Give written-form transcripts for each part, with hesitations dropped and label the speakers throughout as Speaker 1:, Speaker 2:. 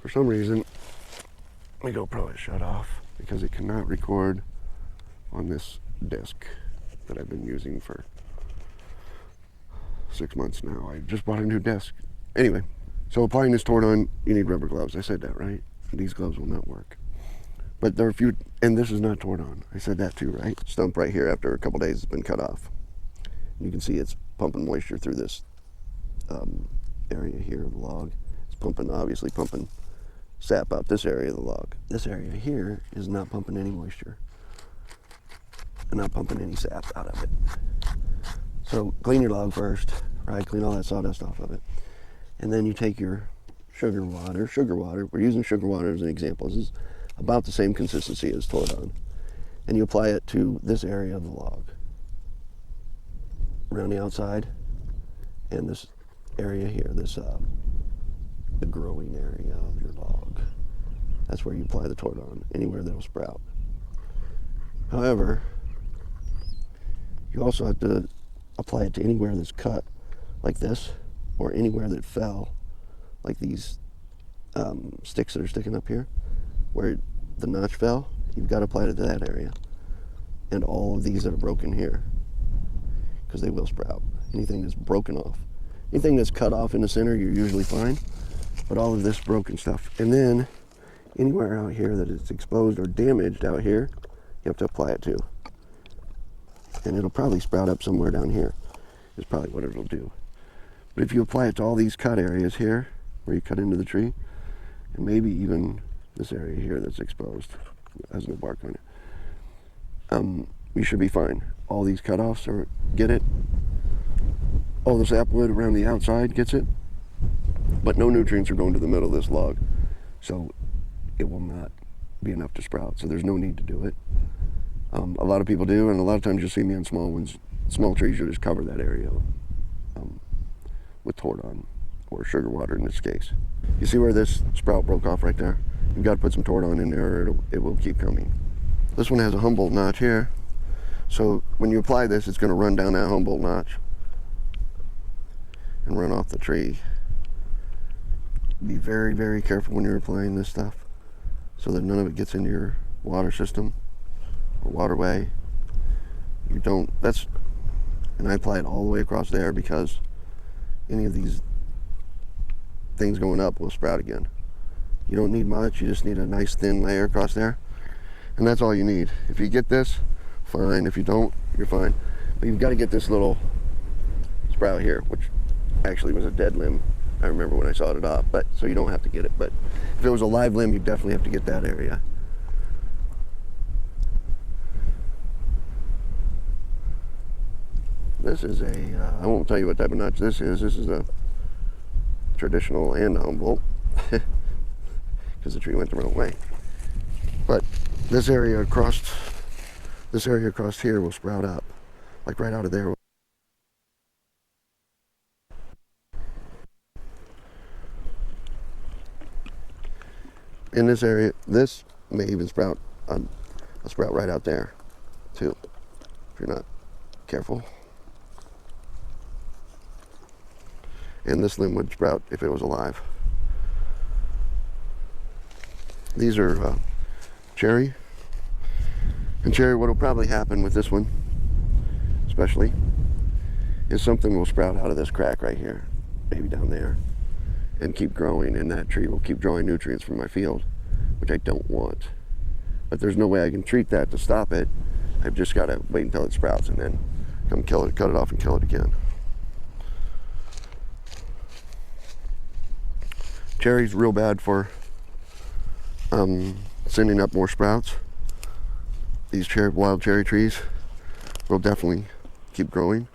Speaker 1: For some reason, my GoPro is shut off because it cannot record on this disc that I've been using for 6 months now. I just bought a new disc. Anyway, so applying this Tordon, you need rubber gloves. I said that, right? These gloves will not work. But there are a few, and this is not Tordon. I said that too, right? Stump right here after a couple days has been cut off. You can see it's pumping moisture through this area here of the log. It's pumping, obviously pumping sap out this area of the log. This area here is not pumping any moisture and not pumping any sap out of it. So clean your log first, right? Clean all that sawdust off of it. And then you take your sugar water, we're using sugar water as an example. This is about the same consistency as Tordon. And you apply it to this area of the log, around the outside, and this area here, this the growing area of your log. That's where you apply the Tordon, anywhere that'll sprout. However, you also have to apply it to anywhere that's cut, like this, or anywhere that fell, like these sticks that are sticking up here, where the notch fell. You've got to apply it to that area, and all of these that are broken here, because they will sprout. Anything that's broken off, anything that's cut off in the center, you're usually fine, but all of this broken stuff. And then anywhere out here that is exposed or damaged out here, you have to apply it to. And it'll probably sprout up somewhere down here, is probably what it'll do. But if you apply it to all these cut areas here, where you cut into the tree, and maybe even this area here that's exposed, has no bark on it, you should be fine. All these cutoffs get it. All the sapwood around the outside gets it, but no nutrients are going to the middle of this log, so it will not be enough to sprout. So there's no need to do it. A lot of people do, and a lot of times you'll see me on small ones. Small trees, you'll just cover that area with Tordon, or sugar water in this case. You see where this sprout broke off right there? You've got to put some Tordon in there, or it will keep coming. This one has a Humboldt notch here, so when you apply this, it's going to run down that Humboldt notch and run off the tree. Be very, very careful when you're applying this stuff so that none of it gets into your water system or waterway. You don't, and I apply it all the way across there because any of these things going up will sprout again. You don't need much, you just need a nice thin layer across there, and that's all you need. If you get this, fine. If you don't, you're fine. But you've got to get this little sprout here, which actually was a dead limb. I remember when I sawed it off, but so you don't have to get it. But if it was a live limb, you definitely have to get that area. This is I won't tell you what type of notch this is. This is a traditional and Humboldt, because the tree went the wrong way. But this area across here will sprout up, like right out of there. In this area, this may even sprout a sprout right out there, too, if you're not careful. And this limb would sprout if it was alive. These are cherry. And cherry, what will probably happen with this one, especially, is something will sprout out of this crack right here, maybe down there, and keep growing, and that tree will keep drawing nutrients from my field, which I don't want. But there's no way I can treat that to stop it. I've just got to wait until it sprouts and then come kill it, cut it off and kill it again. Cherry's real bad for sending up more sprouts. These wild cherry trees will definitely keep growing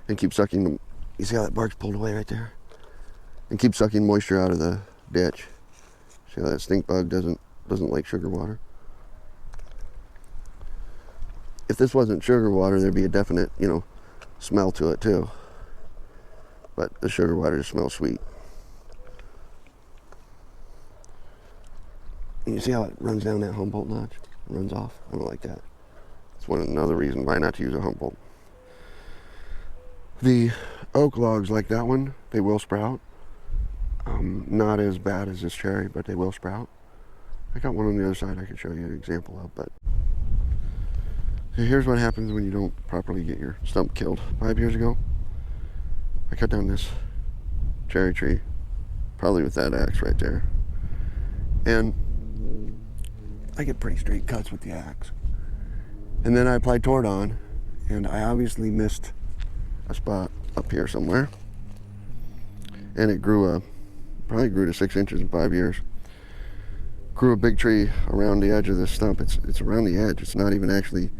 Speaker 1: and keep sucking them. You see how that bark's pulled away right there? And keep sucking moisture out of the ditch. See how that stink bug doesn't like sugar water? If this wasn't sugar water, there'd be a definite, smell to it too. But the sugar water just smells sweet. And you see how it runs down that Humboldt notch? It runs off. I don't like that. It's another reason why not to use a Humboldt. The oak logs like that one, they will sprout. Not as bad as this cherry, but they will sprout. I got one on the other side I could show you an example of, but here's what happens when you don't properly get your stump killed. 5 years ago, I cut down this cherry tree, probably with that axe right there, and I get pretty straight cuts with the axe. And then I applied Tordon, and I obviously missed a spot up here somewhere, and it probably grew to 6 inches in 5 years. Grew a big tree around the edge of this stump. It's around the edge. It's not even actually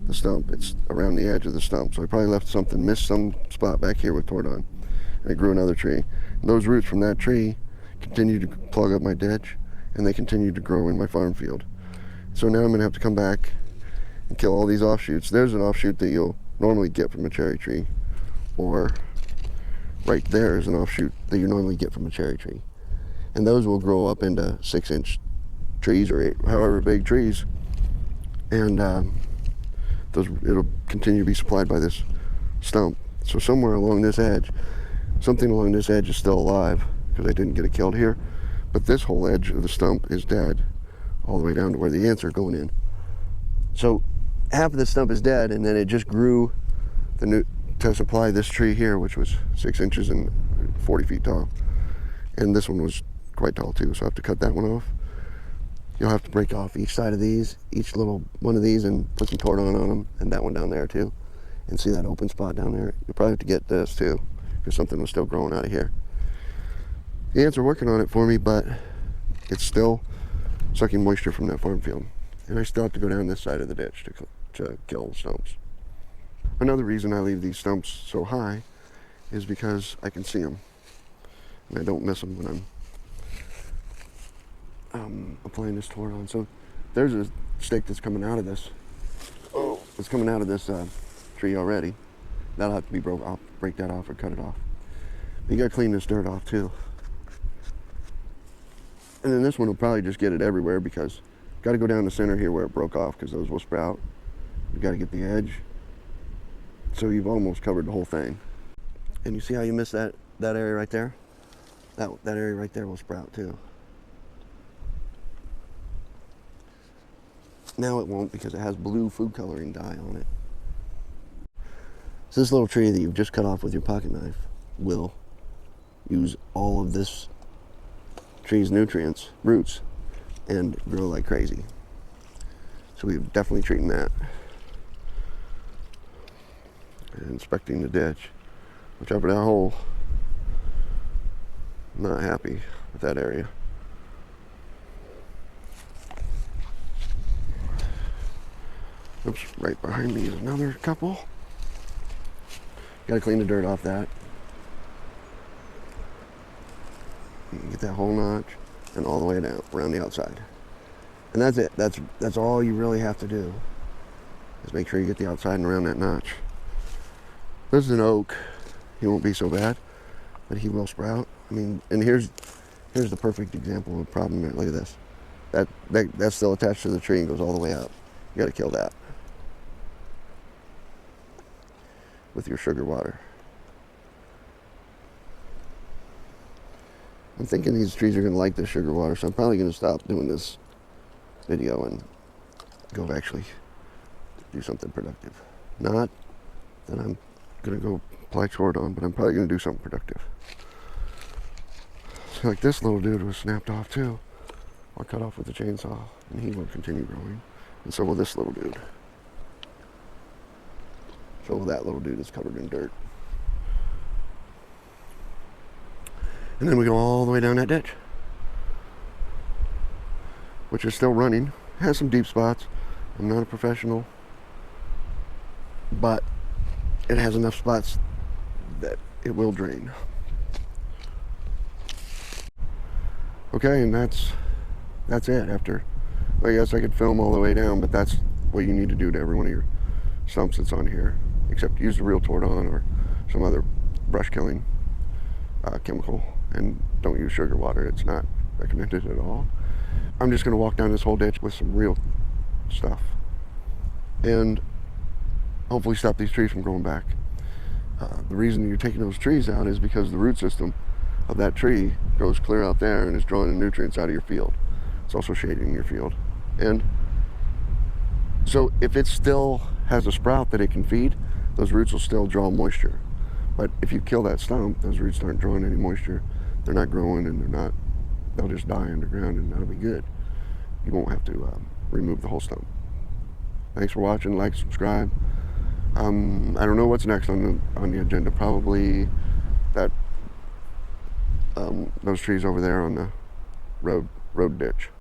Speaker 1: the stump. It's around the edge of the stump. So I probably missed some spot back here with Tordon. And it grew another tree. And those roots from that tree continued to plug up my ditch, and they continued to grow in my farm field. So now I'm going to have to come back and kill all these offshoots. There's an offshoot that you'll normally get from a cherry tree, or right there is an offshoot that you normally get from a cherry tree. And those will grow up into 6-inch trees or however big trees, and it'll continue to be supplied by this stump. So somewhere along this edge, something along this edge is still alive, because I didn't get it killed here, but this whole edge of the stump is dead all the way down to where the ants are going in. So half of the stump is dead, and then it just grew to supply this tree here, which was 6 inches and 40 feet tall, and this one was quite tall too, so I have to cut that one off. You'll have to break off each side of these, each little one of these, and put some Tordon on them, and that one down there too. And see that open spot down there? You'll probably have to get this too, because something was still growing out of here. The ants are working on it for me, but it's still sucking moisture from that farm field. And I still have to go down this side of the ditch to kill the stumps. Another reason I leave these stumps so high is because I can see them, and I don't miss them when I'm applying this Tordon. So there's a stake that's coming out of this. Oh, it's coming out of this tree already. That'll have to be broke off, break that off or cut it off. But you gotta clean this dirt off too. And then this one will probably just get it everywhere, because you gotta go down the center here where it broke off, because those will sprout. You gotta get the edge. So you've almost covered the whole thing. And you see how you missed that area right there? That area right there will sprout too. Now it won't, because it has blue food coloring dye on it. So this little tree that you've just cut off with your pocket knife will use all of this tree's nutrients, roots, and grow like crazy. So we're definitely treating that. And inspecting the ditch. Watch out for that hole. I'm not happy with that area. Oops, right behind me is another couple. Gotta clean the dirt off that. Get that whole notch and all the way down around the outside. And that's it. That's all you really have to do, is make sure you get the outside and around that notch. This is an oak. He won't be so bad, but he will sprout. I mean, and here's the perfect example of a problem here. Look at this. That's still attached to the tree and goes all the way up. You gotta kill that with your sugar water. I'm thinking these trees are gonna like this sugar water, so I'm probably gonna stop doing this video and go actually do something productive. Not that I'm gonna go apply Tordon, but I'm probably gonna do something productive. So like this little dude was snapped off too. I'll cut off with a chainsaw, and he will continue growing. And so will this little dude. So will that little dude is covered in dirt. And then we go all the way down that ditch, which is still running. It has some deep spots. I'm not a professional, but it has enough spots that it will drain. Okay, and that's it. After, I guess I could film all the way down, but that's what you need to do to every one of your stumps that's on here, except use the real Tordon or some other brush killing chemical, and don't use sugar water. It's not recommended at all. I'm just going to walk down this whole ditch with some real stuff and hopefully stop these trees from growing back. The reason you're taking those trees out is because the root system of that tree goes clear out there and is drawing the nutrients out of your field. It's also shading your field. And so if it still has a sprout that it can feed, those roots will still draw moisture. But if you kill that stump, those roots aren't drawing any moisture. They're not growing, and they'll just die underground, and that'll be good. You won't have to remove the whole stump. Thanks for watching. Like, subscribe. I don't know what's next on the agenda. Probably that those trees over there on the road ditch.